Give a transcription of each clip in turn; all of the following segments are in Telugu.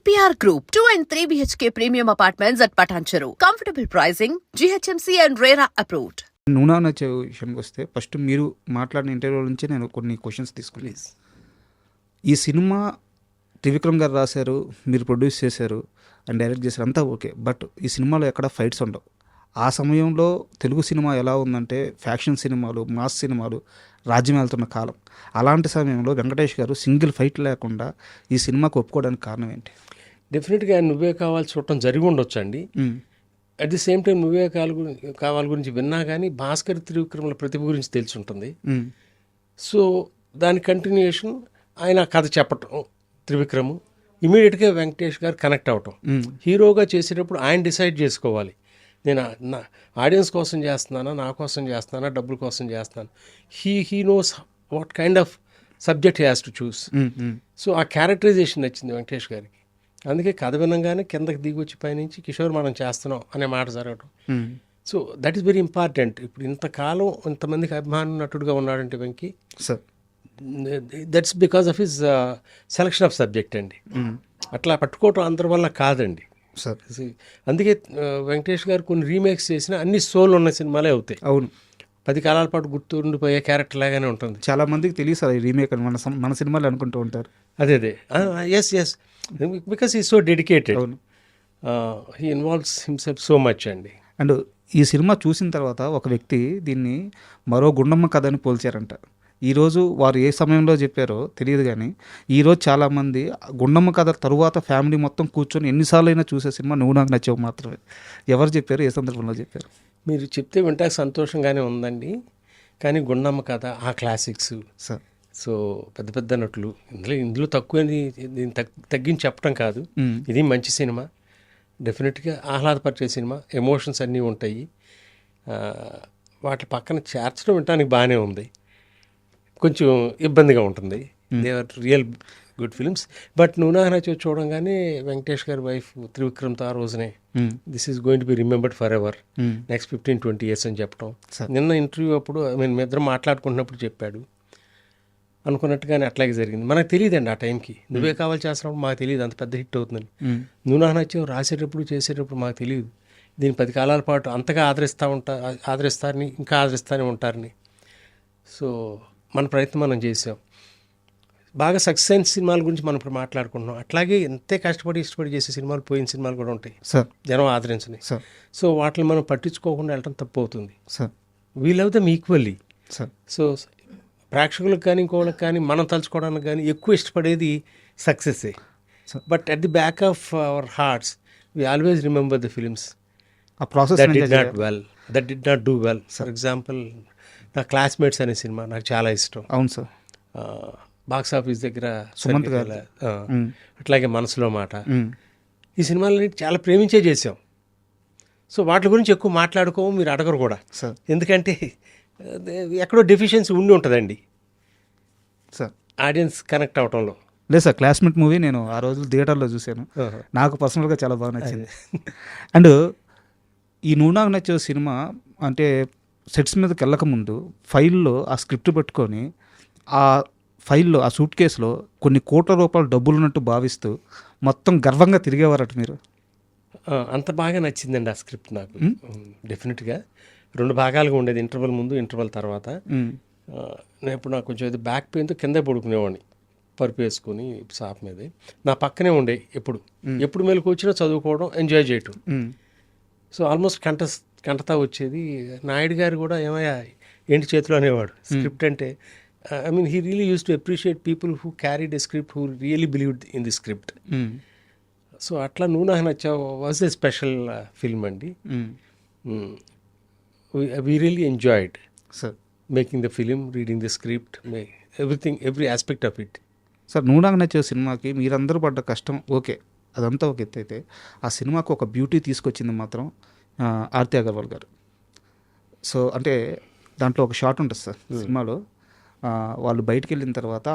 EPR Group, 2 and 3 BHK premium apartments at Patancheru. Comfortable pricing, GHMC and RERA approved. నూనా నచ్చే విషయానికి వస్తే ఫస్ట్ మీరు మాట్లాడిన ఇంటర్వ్యూల నుంచి నేను కొన్ని క్వశ్చన్స్ తీసుకుని ఈ సినిమా త్రివిక్రమ్ గారు రాశారు, మీరు ప్రొడ్యూస్ చేశారు అండ్ డైరెక్ట్ చేశారు, అంతా ఓకే. బట్ ఈ సినిమాలో ఎక్కడ ఫైట్స్ ఉండవు. ఆ సమయంలో తెలుగు సినిమా ఎలా ఉందంటే ఫ్యాక్షన్ సినిమాలు, మాస్ సినిమాలు రాజ్యం వెళ్తున్న కాలం. అలాంటి సమయంలో వెంకటేష్ గారు సింగిల్ ఫైట్ లేకుండా ఈ సినిమాకు ఒప్పుకోవడానికి కారణం ఏంటి? డెఫినెట్గా నువ్వే కావాలి చూడటం జరిగి ఉండొచ్చు అండి. అట్ ది సేమ్ టైం నువ్వే కావాలి గురించి విన్నా కానీ భాస్కర్ త్రివిక్రమల ప్రతిభ గురించి తెలిసి ఉంటుంది. సో దాని కంటిన్యూషన్ ఆయన కథ చెప్పటం త్రివిక్రమ్, ఇమీడియట్గా వెంకటేష్ గారు కనెక్ట్ అవటం. హీరోగా చేసేటప్పుడు ఆయన డిసైడ్ చేసుకోవాలి, నేను నా ఆడియన్స్ కోసం చేస్తున్నానా, నా కోసం చేస్తున్నానా, డబ్బుల కోసం చేస్తున్నాను. He knows what kind of subject he has to choose. So ఆ క్యారెక్టరైజేషన్ నచ్చింది వెంకటేష్ గారికి. అందుకే కథ వినంగానే కిందకి దిగి వచ్చి పైనుంచి కిషోర్ మనం చేస్తున్నాం అనే మాట జరగటం. So that is very important. ఇప్పుడు ఇంతకాలం ఇంతమందికి అభిమాన నటుడుగా ఉన్నాడంటే Venky, that's because of his selection of subject అండి. అట్లా పట్టుకోవటం అందరి వల్ల కాదండి. అందుకే వెంకటేష్ గారు కొన్ని రీమేక్స్ చేసిన అన్ని సోల్ ఉన్న సినిమాలే అవుతాయి. అవును, 10 కాలాల పాటు గుర్తుండిపోయే క్యారెక్టర్ లాగానే ఉంటుంది. చాలా మందికి తెలియదు ఈ రీమేక్ అని మన సినిమాలు అనుకుంటూ ఉంటారు. అదే yes because he so dedicated, he involves himself so much అండి. అండ్ ఈ సినిమా చూసిన తర్వాత ఒక వ్యక్తి దీన్ని మరో గుండమ్మ కథ అని పోల్చారంట. ఈరోజు వారు ఏ సమయంలో చెప్పారో తెలియదు, కానీ ఈరోజు చాలామంది గుండమ్మ కథ తరువాత ఫ్యామిలీ మొత్తం కూర్చొని ఎన్నిసార్లు అయినా చూసే సినిమా నువ్వు నాకు నచ్చావు మాత్రమే. ఎవరు చెప్పారు, ఏ సందర్భంలో చెప్పారు? మీరు చెప్తే వింటే సంతోషంగానే ఉందండి. కానీ గుండమ్మ కథ ఆ క్లాసిక్స్, సో పెద్ద పెద్ద నటులు, ఇందులో తక్కువ దీన్ని తగ్గించి చెప్పడం కాదు. ఇది మంచి సినిమా, డెఫినెట్గా ఆహ్లాదపరిచే సినిమా, ఎమోషన్స్ అన్నీ ఉంటాయి. వాటి పక్కన చేర్చడం వినడానికి బాగానే ఉంది, కొంచెం ఇబ్బందిగా ఉంటుంది. They are real good films. But నువ్వు నాకు నచ్చి చూడంగానే వెంకటేష్ గారి వైఫ్ త్రివిక్రమ్తో ఆ రోజునే this is going to be remembered for ever, next 15-20 years అని చెప్పడం. నిన్న ఇంటర్వ్యూ అప్పుడు మేము ఇద్దరం మాట్లాడుకుంటున్నప్పుడు చెప్పాడు. అనుకున్నట్టుగానే అట్లాగే జరిగింది. మనకు తెలియదండి ఆ టైంకి, నువ్వే కావాలి చేస్తున్నప్పుడు మాకు తెలియదు అంత పెద్ద హిట్ అవుతుందని. నువ్వు నాకు నచ్చావు రాసేటప్పుడు చేసేటప్పుడు మాకు తెలియదు దీన్ని 10 కాలాల పాటు అంతగా ఆదరిస్తారని, ఇంకా ఆదరిస్తూనే ఉంటారని. సో మన ప్రయత్నం మనం చేసాం. బాగా సక్సెస్ అయిన సినిమాల గురించి మనం ఇప్పుడు మాట్లాడుకుంటున్నాం. అట్లాగే ఎంతే కష్టపడి ఇష్టపడి చేసే సినిమాలు, పోయిన సినిమాలు కూడా ఉంటాయి జనం ఆదరించని. సో వాటిని మనం పట్టించుకోకుండా వెళ్ళటం తప్పు అవుతుంది. We love them equally. So ప్రేక్షకులకు కానీ ఇంకోళ్ళకి కానీ మనం తలుచుకోవడానికి కానీ ఎక్కువ ఇష్టపడేది సక్సెస్సే. But at the back of our hearts we always remember the films that did not do well. For example నా క్లాస్మేట్స్ అనే సినిమా నాకు చాలా ఇష్టం. అవును సార్. బాక్స్ ఆఫీస్ దగ్గర సుమంత్ గారు, అట్లాగే మనసులో మాట, ఈ సినిమాలని చాలా ప్రేమించే చేసాం. సో వాటి గురించి ఎక్కువ మాట్లాడుకోము, మీరు అడగరు కూడా. ఎందుకంటే ఎక్కడో డెఫిషియన్సీ ఉండి ఉంటుందండి సార్ ఆడియన్స్ కనెక్ట్ అవటంలో. లేదు సార్, క్లాస్మేట్ మూవీ నేను ఆ రోజు థియేటర్లో చూశాను, నాకు పర్సనల్గా చాలా బాగా నచ్చింది. అండ్ ఈ నువ్వు నాకు నచ్చే సినిమా అంటే సెట్స్ మీదకి వెళ్ళకముందు ఫైల్లో ఆ స్క్రిప్ట్ పెట్టుకొని ఆ ఫైల్లో ఆ సూట్ కేసులో కొన్ని కోట్ల రూపాయలు డబ్బులు ఉన్నట్టు భావిస్తూ మొత్తం గర్వంగా తిరిగేవారట మీరు. అంత బాగా నచ్చిందండి ఆ స్క్రిప్ట్ నాకు. డెఫినెట్గా 2 భాగాలుగా ఉండేది, ఇంటర్వెల్ ముందు ఇంటర్వెల్ తర్వాత. నేను ఇప్పుడు నాకు కొంచెం బ్యాక్ పెయిన్తో కిందే పడుకునేవాడిని పరుపు వేసుకొని సాప్ మీదే. నా పక్కనే ఉండే ఎప్పుడు మెలకు వచ్చినా చదువుకోవడం, ఎంజాయ్ చేయటం. సో ఆల్మోస్ట్ కంటతా వచ్చేది. నాయుడు గారు కూడా ఏమయ్యా ఏంటి చేతిలో అనేవాడు స్క్రిప్ట్ అంటే. I mean, he really used to appreciate people who carried a script, who really believed in the script. So atla నువ్వు నాకు నచ్చావు was a special film అండి. We really enjoyed making the film, reading the script, everything, every aspect of it. Sir నువ్వు నాకు నచ్చే సినిమాకి మీరందరూ పడ్డ కష్టం ఓకే, అదంతా ఒక ఎత్తు అయితే ఆ సినిమాకు ఒక బ్యూటీ తీసుకొచ్చింది మాత్రం ఆర్తి అగర్వాల్ గారు. సో అంటే దాంట్లో ఒక షాట్ ఉంటుంది సార్ సినిమాలో, వాళ్ళు బయటికి వెళ్ళిన తర్వాత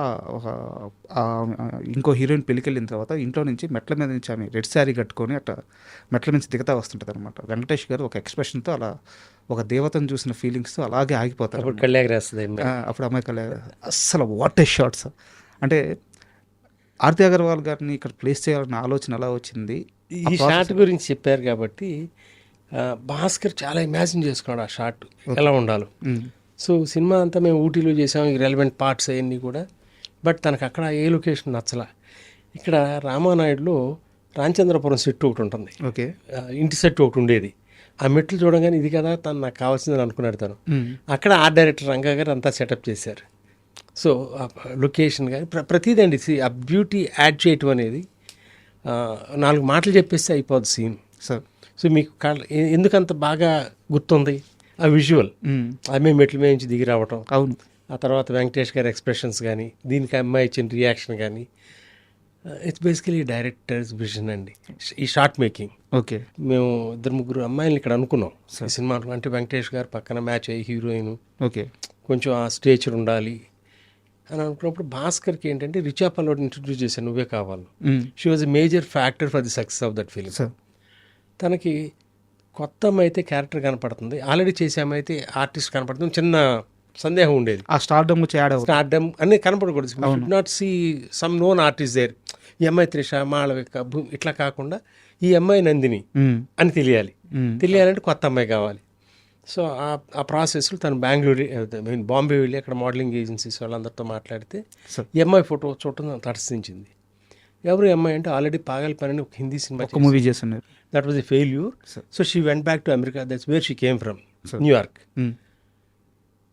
ఇంకో హీరోయిన్ పెళ్ళికి వెళ్ళిన తర్వాత ఇంట్లో నుంచి మెట్ల మీద నుంచి ఆమె రెడ్ శారీ కట్టుకొని అట్లా మెట్ల నుంచి దిగుతా వస్తుంటుంది అనమాట. వెంకటేష్ గారు ఒక ఎక్స్ప్రెషన్తో అలా ఒక దేవతను చూసిన ఫీలింగ్స్తో అలాగే ఆగిపోతారు. అప్పుడు అమ్మాయి అస్సలు వాట్ ఏ షాట్స్. అంటే ఆర్తి అగర్వాల్ గారిని ఇక్కడ ప్లేస్ చేయాలన్న ఆలోచన ఎలా వచ్చింది? ఈ షాట్ గురించి చెప్పారు కాబట్టి భాస్కర్ చాలా ఇమాజిన్ చేసుకున్నాడు ఆ షాట్ ఎలా ఉండాలో. సో సినిమా అంతా మేము ఊటీలో చేసాం, ఈ రెలవెంట్ పార్ట్స్ అవన్నీ కూడా. బట్ తనకు అక్కడ ఏ లొకేషన్ నచ్చలా. ఇక్కడ రామానాయుడులో రామచంద్రపురం సెట్ ఒకటి ఉంటుంది, ఓకే, ఇంటి సెట్ ఒకటి ఉండేది. ఆ మెట్లు చూడగానే ఇది కదా తను నాకు కావాల్సిందని అనుకున్నాడు తను. అక్కడ ఆర్ట్ డైరెక్టర్ రంగా గారు అంతా సెటప్ చేశారు. సో లొకేషన్ కానీ ప్రతిదండి ఆ బ్యూటీ యాడ్ చేయటం అనేది 4 మాటలు చెప్పేస్తే అయిపోద్ది సీన్. సార్ సో మీకు ఎందుకంత బాగా గుర్తుంది ఆ విజువల్, ఆమె మెట్ల మీద నుంచి దిగి రావటం, అవును, ఆ తర్వాత వెంకటేష్ గారి ఎక్స్ప్రెషన్స్ కానీ, దీనికి అమ్మాయి ఇచ్చిన రియాక్షన్ కానీ, ఇట్స్ బేసికలీ డైరెక్టర్స్ విజన్ అండి ఈ షార్ట్ మేకింగ్. ఓకే, మేము 2-3 అమ్మాయిలు ఇక్కడ అనుకున్నాం ఈ సినిమా. అంటే వెంకటేష్ గారు పక్కన మ్యాచ్ అయ్యి హీరోయిన్, ఓకే, కొంచెం ఆ స్టేచర్ ఉండాలి అని అనుకున్నప్పుడు భాస్కర్కి ఏంటంటే రిచా పల్లోని ఇంట్రడ్యూస్ చేశాను, నువ్వే కావాలి. She was a major factor for the success of that film. తనకి కొత్త అమ్మాయి అయితే క్యారెక్టర్ కనపడుతుంది, ఆల్రెడీ చేసే అమ్మాయి అయితే ఆర్టిస్ట్ కనపడుతుంది. చిన్న సందేహం ఉండేది, ఆ స్టార్డమ్ స్టార్డమ్ అన్నీ కనపడకూడదు. Should not see some known artist there. ఈ అమ్మాయి త్రిష, మాళవిక, ఇట్లా కాకుండా ఈ అమ్మాయి నందిని అని తెలియాలంటే కొత్త అమ్మాయి కావాలి. సో ఆ ప్రాసెస్లో తను బాంబే వెళ్ళి అక్కడ మోడలింగ్ ఏజెన్సీస్ వాళ్ళందరితో మాట్లాడితే ఈ అమ్మాయి ఫోటో చూడటం తటస్థించింది. ఎవరు అమ్మాయి అంటే ఆల్రెడీ పాగల్ పని అని ఒక హిందీ సినిమా మూవీ చేస్తున్నారు, that was a failure. So she went back to America, that's where she came from, New York.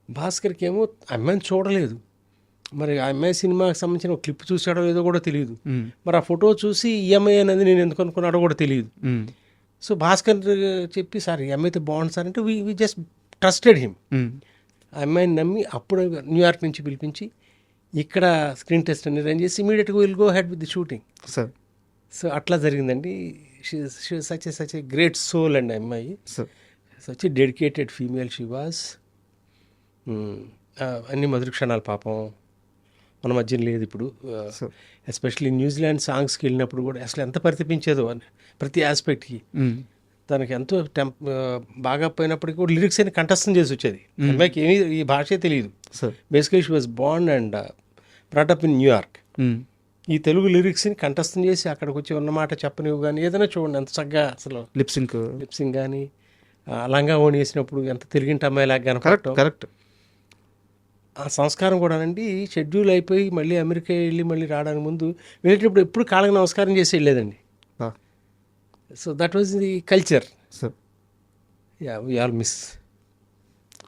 భాస్కర్కి ఏమో అమ్మాయిని చూడలేదు, మరి ఆ అమ్మాయి సినిమాకి సంబంధించిన ఒక క్లిప్ చూసాడో లేదో కూడా తెలియదు. మరి ఆ ఫోటో చూసి ఈ అమ్మాయి అనేది నేను ఎందుకు అనుకున్నాడో కూడా తెలియదు. సో భాస్కర్ చెప్పి సార్ ఈ అమ్మాయి అయితే బాగుంది సార్ అంటే వీ జస్ట్ ట్రస్టెడ్ హిమ్. ఆ అమ్మాయిని నమ్మి అప్పుడు న్యూయార్క్ నుంచి పిలిపించి ఇక్కడ స్క్రీన్ టెస్ట్ అని అరేంజ్ చేసి ఇమీడియట్గా will go head with the shooting. So అట్లా జరిగిందండి. సచ్ ఎ గ్రేట్ సోల్ అండి అమ్మాయి, such a dedicated female she was. అన్ని మధుర క్షణాలు పాపం మన మధ్య లేదు ఇప్పుడు. ఎస్పెషల్లీ న్యూజిలాండ్ సాంగ్స్కి వెళ్ళినప్పుడు కూడా అసలు ఎంత పరితపించేదో అని ప్రతి ఆస్పెక్ట్కి. తనకి ఎంతో బాగా పోయినప్పటికీ కూడా లిరిక్స్ అని కంఠస్థం చేసి వచ్చేది. అమ్మాయికి ఏమీ ఈ భాషే తెలియదు. Basically she was born and brought up in New York. ఈ తెలుగు లిరిక్స్ని కంఠస్థం చేసి అక్కడికి వచ్చి ఉన్నమాట చెప్పనివ్వు కానీ ఏదైనా చూడండి ఎంత చక్కగా అసలు లిప్సింగ్ కానీ లంగా ఓణి వేసినప్పుడు ఎంత తిరిగింటి అమ్మాయిలాగా కనపడటం. కరెక్ట్. ఆ సంస్కారం కూడా అండి షెడ్యూల్ అయిపోయి మళ్ళీ అమెరికా వెళ్ళి మళ్ళీ రావడానికి ముందు వెళ్ళేటప్పుడు ఎప్పుడు కాళ్ళకి నమస్కారం చేసి వెళ్ళేదండి. So that was the culture. Yeah we all miss.